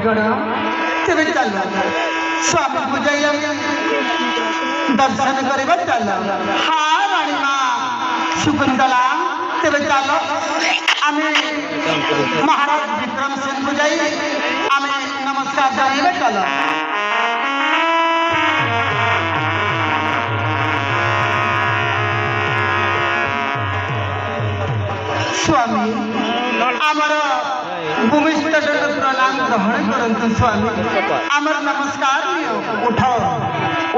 भक्तगण तेरे चल स्वामी को जाइए दर्शन करवा चल। हाँ रानी माँ शकुंतला तेरे चलो आमे महाराज विक्रम सिंह को जाइए आमे नमस्कार जाइए चलो। स्वामी आमर भूमिष्ठ प्रणाम ग्रहण करंतु स्वामी आमर नमस्कार उठ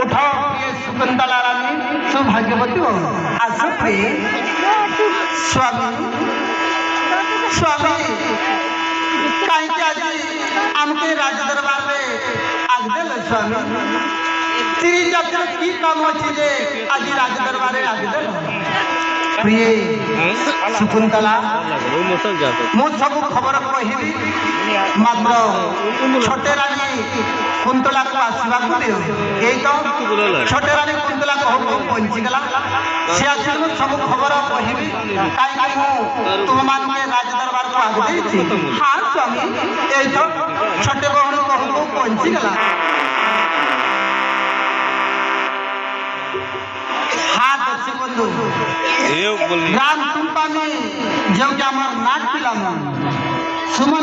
उठ प्रिय शकुंतला रानी सौभाग्यवती हो आस प्रिय स्वामी स्वामी कहीं आज आमके राज दरबार में आगदेल स्वामी श्री जब की काम अच्छी जे आज राज दरबार में आगदेल प्रिय शकुंतला मु सब खबर कहबी मात्र छोटे रानी कुंतला को आसवा दियो यही तो छोटे रानी कुंतला कहू पहुंचीगला सी आस सब खबर कहबी कहीं तुम मान राज दरबार को आग देती। हाँ स्वामी यही तो छोटे बहन कहू पहुंचीगला। हाँ दर्शक बंधु राम टुम्पा में जो नाक पिला सुमन